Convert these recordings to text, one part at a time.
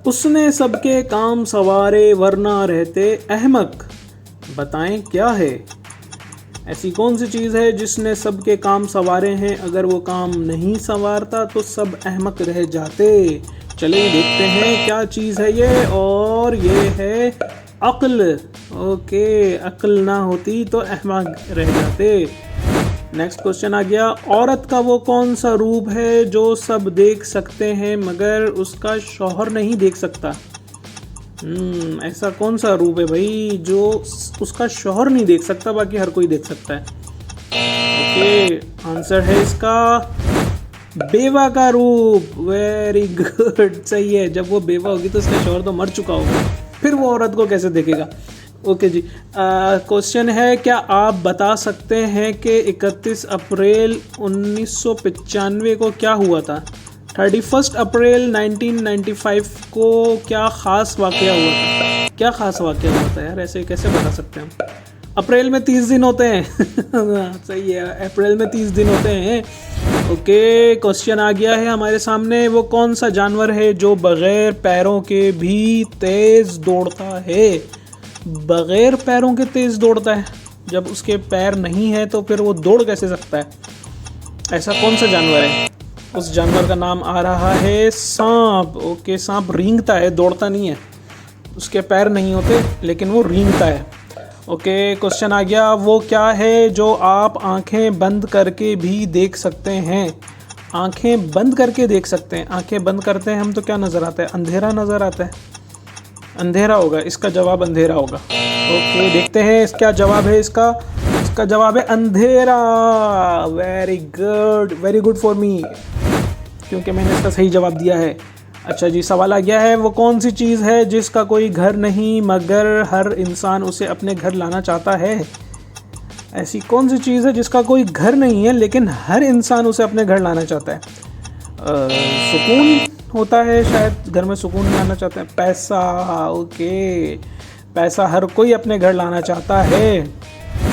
उसने सबके काम सवारे वरना रहते अहमक। बताएं क्या है? ऐसी कौन सी चीज़ है जिसने सबके काम सवारे हैं, अगर वो काम नहीं संवारता तो सब अहमक रह जाते। चलिए देखते हैं क्या चीज़ है ये, और ये है अक्ल। ओके, अक्ल ना होती तो अहमक रह जाते। नेक्स्ट क्वेश्चन आ गया, औरत का वो कौन सा रूप है जो सब देख सकते हैं मगर उसका शौहर नहीं देख सकता। ऐसा कौन सा रूप है भाई जो उसका शौहर नहीं देख सकता, बाकी हर कोई देख सकता है। ओके, आंसर है इसका बेवा का रूप। वेरी गुड, सही है। जब वो बेवा होगी तो उसका शौहर तो मर चुका होगा, फिर वो औरत को कैसे देखेगा। ओके जी, क्वेश्चन है, क्या आप बता सकते हैं कि 31 अप्रैल 1995 को क्या हुआ था? 31 अप्रैल 1995 को क्या ख़ास वाक़या हुआ था? क्या ख़ास वाक़या हुआ था यार, ऐसे कैसे बता सकते हैं हम? अप्रैल में 30 दिन होते हैं। सही है, अप्रैल में 30 दिन होते हैं। ओके, क्वेश्चन आ गया है हमारे सामने, वो कौन सा जानवर है जो बग़ैर पैरों के भी तेज़ दौड़ता है? बग़ैर पैरों के तेज़ दौड़ता है? जब उसके पैर नहीं है तो फिर वो दौड़ कैसे सकता है? ऐसा कौन सा जानवर है? उस जानवर का नाम आ रहा है सांप। ओके, सांप रेंगता है, दौड़ता नहीं है। उसके पैर नहीं होते लेकिन वो रेंगता है। ओके, क्वेश्चन आ गया, वो क्या है जो आप आंखें बंद करके भी देख सकते हैं? आंखें बंद करके देख सकते हैं। आंखें बंद करते हैं हम तो क्या नज़र आता है? अंधेरा नज़र आता है। अंधेरा होगा, इसका जवाब अंधेरा होगा। ओके, देखते हैं क्या जवाब है इसका। इसका जवाब है अंधेरा। वेरी गुड फॉर मी, क्योंकि मैंने इसका सही जवाब दिया है। अच्छा जी, सवाल आ गया है, वो कौन सी चीज़ है जिसका कोई घर नहीं मगर हर इंसान उसे अपने घर लाना चाहता है? ऐसी कौन सी चीज़ है जिसका कोई घर नहीं है लेकिन हर इंसान उसे अपने घर लाना चाहता है? सुकून होता है शायद, घर में सुकून लाना चाहते हैं। पैसा। ओके, पैसा हर कोई अपने घर लाना चाहता है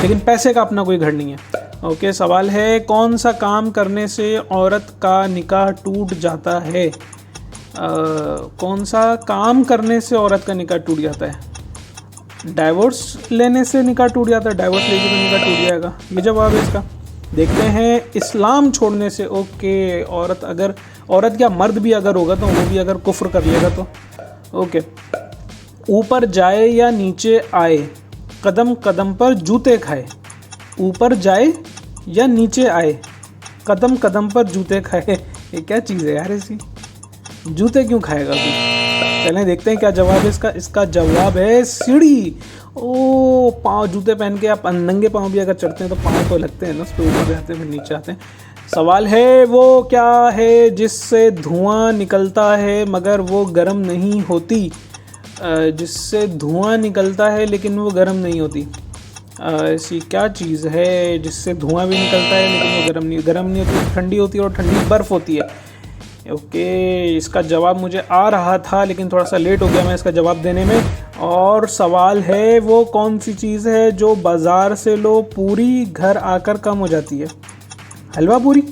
लेकिन पैसे का अपना कोई घर नहीं है। ओके, सवाल है, कौन सा काम करने से औरत का निकाह टूट जाता है? कौन सा काम करने से औरत का निकाह टूट जाता है? डाइवोर्स लेने से निकाह टूट जाता है। डाइवोर्स लेके तो निकाह टूट जाएगा, ये जवाब है इसका। देखते हैं, इस्लाम छोड़ने से। ओके, औरत क्या मर्द भी अगर होगा तो वो भी अगर कुफ्र कर लेगा तो। ओके, ऊपर जाए या नीचे आए, कदम कदम पर जूते खाए। ऊपर जाए या नीचे आए, कदम कदम पर जूते खाए। ये क्या चीज़ है यार ऐसी? जूते क्यों खाएगा तू? चलें देखते हैं क्या जवाब है इसका। इसका जवाब है सीढ़ी। ओ, पाँव, जूते पहन के आप नंगे पाँव भी अगर चढ़ते हैं तो पाँव तो लगते हैं ना, उस पर ऊपर जाते हैं फिर नीचे आते हैं। सवाल है, वो क्या है जिससे धुआं निकलता है मगर वो गर्म नहीं होती? जिससे धुआं निकलता है लेकिन वो गर्म नहीं होती। ऐसी क्या चीज़ है जिससे धुआं भी निकलता है लेकिन वो गर्म नहीं होती? ठंडी होती है, और ठंडी बर्फ़ होती है। ओके, इसका जवाब मुझे आ रहा था लेकिन थोड़ा सा लेट हो गया मैं इसका जवाब देने में। और सवाल है, वो कौन सी चीज़ है जो बाज़ार से लो पूरी घर आकर कम हो जाती है? हलवा पूरी?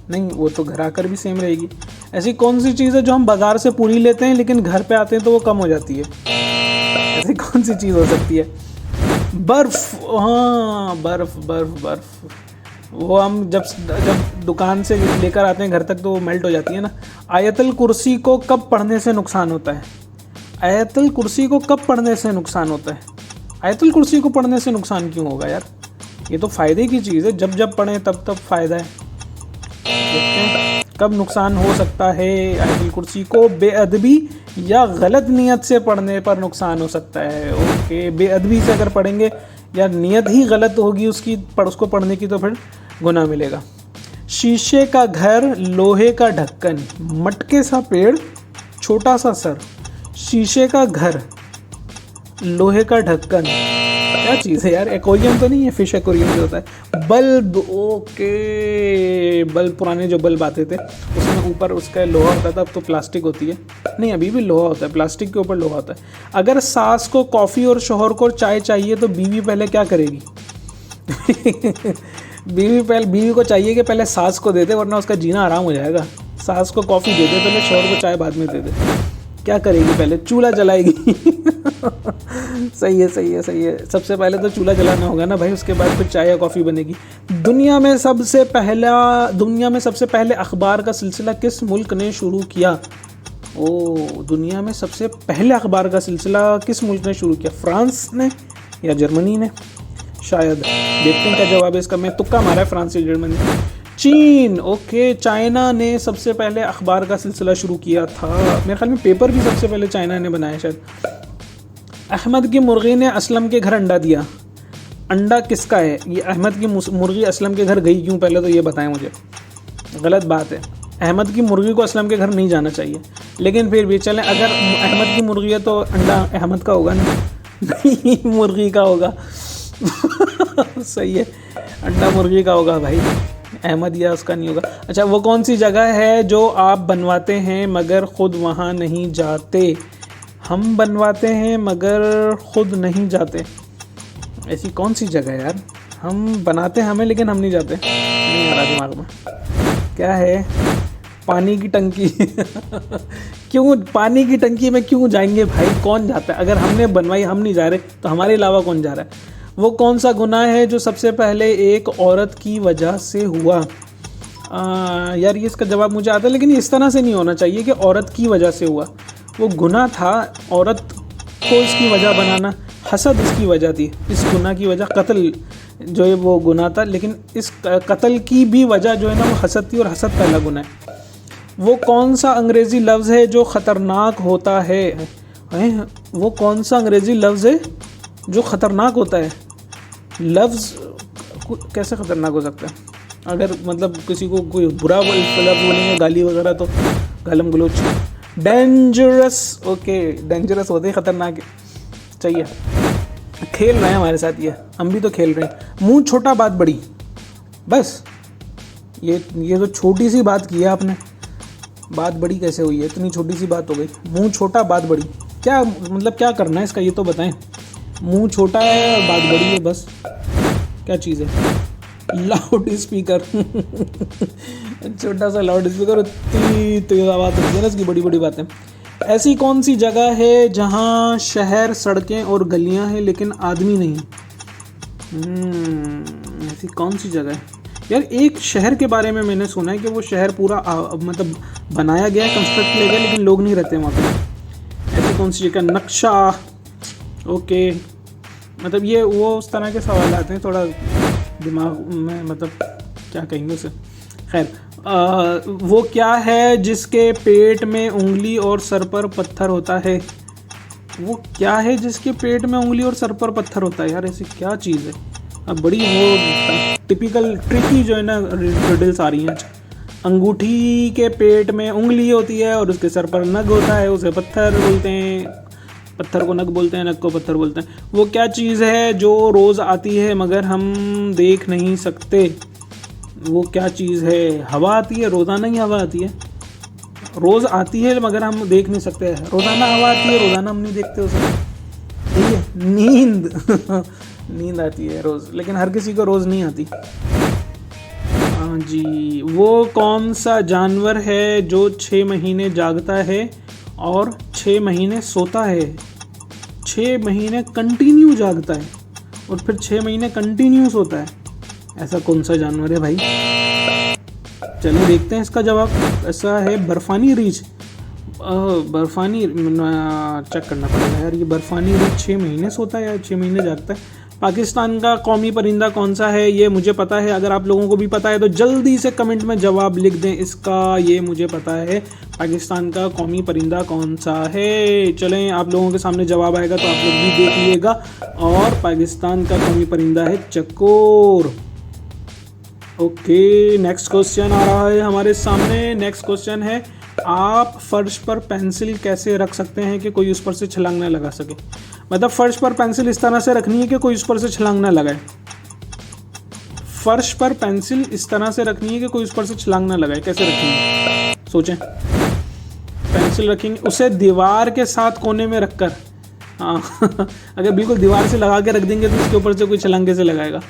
नहीं, वो तो घर आकर भी सेम रहेगी। ऐसी कौन सी चीज़ है जो हम बाज़ार से पूरी लेते हैं लेकिन घर पे आते हैं तो वो कम हो जाती है? ऐसी कौन सी चीज़ हो सकती है? बर्फ़। हाँ, बर्फ़। वो हम जब दुकान से लेकर आते हैं घर तक तो वो मेल्ट हो जाती है ना। आयतल कुर्सी को कब पढ़ने से नुकसान होता है? आयतल कुर्सी को कब पढ़ने से नुकसान होता है? आयतल कुर्सी को पढ़ने से नुकसान क्यों होगा यार? ये तो फ़ायदे की चीज़ है, जब पढ़ें तब फ़ायदा है। देखते हैं कब नुकसान हो सकता है आयतल कुर्सी को। बेअदबी या गलत नीयत से पढ़ने पर नुकसान हो सकता है। ओके, बेअदबी से अगर पढ़ेंगे या नीयत ही गलत होगी उसको पढ़ने की तो फिर गुनाह मिलेगा। शीशे का घर, लोहे का ढक्कन, मटके सा पेड़, छोटा सा सर। शीशे का घर, लोहे का ढक्कन, क्या चीज़ है यार? एक्वेरियम तो नहीं है? फिश एक्वेरियम जो होता है। बल्ब। ओके, बल्ब, पुराने जो बल्ब आते थे उसमें ऊपर उसका लोहा होता था, अब तो प्लास्टिक होती है। नहीं, अभी भी लोहा होता है, प्लास्टिक के ऊपर लोहा होता है। अगर सास को कॉफ़ी और शौहर को चाय चाहिए तो बीवी पहले क्या करेगी? बीवी को चाहिए कि पहले सास को दे दे वरना उसका जीना आराम हो जाएगा। सास को कॉफ़ी दे दे पहले, शौहर को चाय बाद में दे दे। क्या करेगी? पहले चूल्हा जलाएगी। सही है, सही है, सही है। सबसे पहले तो चूल्हा जलाना होगा ना भाई, उसके बाद फिर चाय या कॉफ़ी बनेगी। दुनिया में सबसे पहले अखबार का सिलसिला किस मुल्क ने शुरू किया? दुनिया में सबसे पहले अखबार का सिलसिला किस मुल्क ने शुरू किया? फ्रांस ने या जर्मनी ने? शायद। देखते हैं क्या जवाब है इसका। मैं तुक्का मारा है, फ्रांस या जर्मनी। चीन। ओके, चाइना ने सबसे पहले अखबार का सिलसिला शुरू किया था। मेरे ख्याल में पेपर भी सबसे पहले चाइना ने बनाया शायद। अहमद की मुर्गी ने असलम के घर अंडा दिया। अंडा किसका है? ये अहमद की मुर्गी असलम के घर गई क्यों, पहले तो ये बताएं मुझे। गलत बात है, अहमद की मुर्गी को असलम के घर नहीं जाना चाहिए, लेकिन फिर भी चलें, अगर अहमद की मुर्गी है तो अंडा अहमद का होगा ना? नहीं, मुर्गी का होगा। सही है, अंडा मुर्गी का होगा भाई, अहमद या उसका नहीं होगा। अच्छा, वो कौन सी जगह है जो आप बनवाते हैं मगर ख़ुद वहाँ नहीं जाते? हम बनवाते हैं मगर ख़ुद नहीं जाते, ऐसी कौन सी जगह है यार? हम बनाते हैं हमें, लेकिन हम नहीं जाते। नहीं आ रहा दिमाग में। क्या है? पानी की टंकी। क्यों पानी की टंकी में क्यों जाएंगे भाई? कौन जाता है? अगर हमने बनवाई, हम नहीं जा रहे, तो हमारे अलावा कौन जा रहा है? वो कौन सा गुनाह है जो सबसे पहले एक औरत की वजह से हुआ? यार ये इसका जवाब मुझे आता है, लेकिन इस तरह से नहीं होना चाहिए कि औरत की वजह से हुआ। वो गुनाह था औरत को इसकी वजह बनाना, हसद इसकी वजह थी, इस गुनाह की वजह कत्ल जो है वो गुनाह था, लेकिन इस कत्ल की भी वजह जो है ना वो हसद थी, और हसद पहला गुनाह है। वो कौन सा अंग्रेज़ी लफ्ज़ है जो ख़तरनाक होता है? वो कौन सा अंग्रेज़ी लफ्ज़ है जो ख़तरनाक होता है? लफ्ज़ कैसे ख़तरनाक हो सकता है? अगर मतलब किसी को कोई बुरा लफ्ज़ बोलेंगे, गाली वगैरह, तो गालम गलोच। डेंजरस। ओके, डेंजरस होते ही ख़तरनाक चाहिए। खेल रहे हैं हमारे साथ ये, हम भी तो खेल रहे हैं। मुंह छोटा बात बड़ी, बस ये तो छोटी सी बात की है आपने। बात बड़ी कैसे हुई है? इतनी छोटी सी बात हो गई। मुंह छोटा बात बड़ी, क्या मतलब क्या करना है इसका, ये तो बताएं। मुंह छोटा है और बात बड़ी है, बस क्या चीज़ है? Loud speaker. छोटा सा लाउड स्पीकर, इतनी तेज आवाज़ होती है ना इसकी, बड़ी बड़ी बातें। ऐसी कौन सी जगह है जहाँ शहर, सड़कें और गलियाँ हैं लेकिन आदमी नहीं? ऐसी कौन सी जगह है यार? एक शहर के बारे में मैंने सुना है कि वो शहर पूरा मतलब बनाया गया है, कंस्ट्रक्ट किया गया, लेकिन लोग नहीं रहते वहाँ पे। ऐसी कौन सी जगह? नक्शा। ओके, मतलब ये वो उस तरह के सवाल आते हैं, थोड़ा दिमाग में मतलब क्या कहेंगे उसे। खैर, वो क्या है जिसके पेट में उंगली और सर पर पत्थर होता है? वो क्या है जिसके पेट में उंगली और सर पर पत्थर होता है? यार ऐसी क्या चीज़ है? अब बड़ी वो टिपिकल ट्रिकी जो है ना रिडल्स आ रही हैं। अंगूठी के पेट में उंगली होती है और उसके सर पर नग होता है, उसे पत्थर बोलते हैं। पत्थर को नग बोलते हैं, नग को पत्थर बोलते हैं। वो क्या चीज़ है जो रोज़ आती है मगर हम देख नहीं सकते? वो क्या चीज़ है? हवा आती है, रोज़ाना ही हवा आती है। रोज़ आती है मगर हम देख नहीं सकते। रोज़ाना हवा आती है, रोज़ाना हम नहीं देखते उसे। ठीक है, नींद। नींद आती है रोज़, लेकिन हर किसी को रोज़ नहीं आती। हाँ जी, वो कौन सा जानवर है जो 6 महीने जागता है और 6 महीने सोता है? 6 महीने कंटिन्यू जागता है और फिर 6 महीने कंटिन्यू सोता है। ऐसा कौन सा जानवर है भाई? चलिए देखते हैं इसका जवाब। ऐसा है बर्फानी रीछ। बर्फानी चेक करना पड़ेगा यार। ये बर्फानी रीछ 6 महीने सोता है या 6 महीने जागता है? पाकिस्तान का कौमी परिंदा कौन सा है? ये मुझे पता है। अगर आप लोगों को भी पता है तो जल्दी से कमेंट में जवाब लिख दें इसका। ये मुझे पता है, पाकिस्तान का कौमी परिंदा कौन सा है। चलें, आप लोगों के सामने जवाब आएगा तो आप लोग भी देख लीजिएगा। और पाकिस्तान का कौमी परिंदा है चकोर। ओके, नेक्स्ट क्वेश्चन आ रहा है हमारे सामने। नेक्स्ट क्वेश्चन है, आप फर्श पर पेंसिल कैसे रख सकते हैं कि कोई उस पर से छलांग ना लगा सके? मतलब फर्श पर पेंसिल इस तरह से रखनी है कि कोई उस पर से छलांग ना लगाए। फर्श पर पेंसिल इस तरह से रखनी है कि कोई उस पर से छलांग ना लगाए। कैसे रखेंगे? सोचें। पेंसिल रखेंगे, उसे दीवार के साथ कोने में रखकर। हाँ। अगर बिल्कुल दीवार से लगा के रख देंगे तो उसके ऊपर से कोई छलांग कैसे लगाएगा?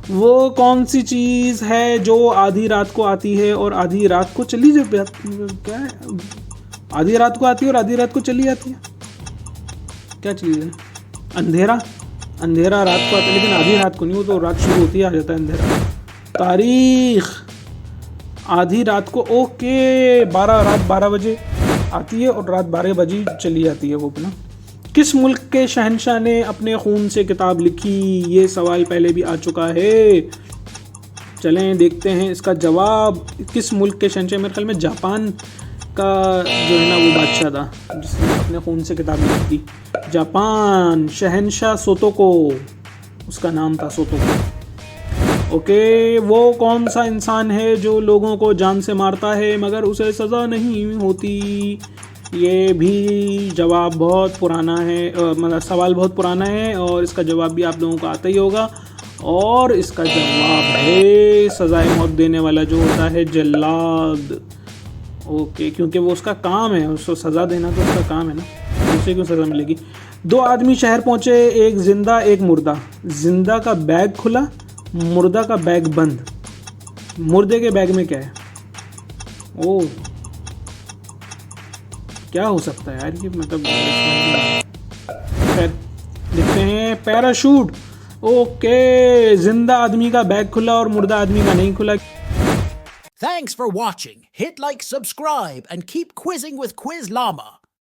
वो कौन सी चीज़ है जो आधी रात को आती है और आधी रात को चली जाती है? क्या है? आधी रात को आती है और आधी रात को चली जाती है, क्या चीज़ है? अंधेरा, अंधेरा रात को आता है लेकिन आधी रात को नहीं, वो तो रात शुरू होती है आ जाता है अंधेरा। तारीख, आधी रात को, ओके, 12 रात 12 बजे आती है और रात 12 बजे चली जाती है वो अपना। किस मुल्क के शहंशाह ने अपने खून से किताब लिखी? ये सवाल पहले भी आ चुका है, चलें देखते हैं इसका जवाब। किस मुल्क के शहंशाह? मेरे ख्याल में जापान का जो है ना वो बादशाह था जिसने अपने खून से किताब लिखी थी। जापान, शहंशाह सोतोको, उसका नाम था सोतोको। ओके, वो कौन सा इंसान है जो लोगों को जान से मारता है मगर उसे सज़ा नहीं होती? ये भी जवाब बहुत पुराना है, मतलब सवाल बहुत पुराना है और इसका जवाब भी आप लोगों को आता ही होगा। और इसका जवाब है सज़ाए मौत देने वाला जो होता है जल्लाद। ओके, क्योंकि वो उसका काम है, उसको सज़ा देना तो उसका काम है ना, उसे क्यों सज़ा मिलेगी। 2 आदमी शहर पहुँचे, एक जिंदा एक मुर्दा। जिंदा का बैग खुला, मुर्दा का बैग बंद। मुर्दे के बैग में क्या है? ओ, क्या हो सकता है यार ये, मतलब देखते हैं। पैराशूट। ओके, जिंदा आदमी का बैग खुला और मुर्दा आदमी का नहीं खुला। Thanks for watching. Hit like, subscribe, and keep quizzing with Quiz Llama.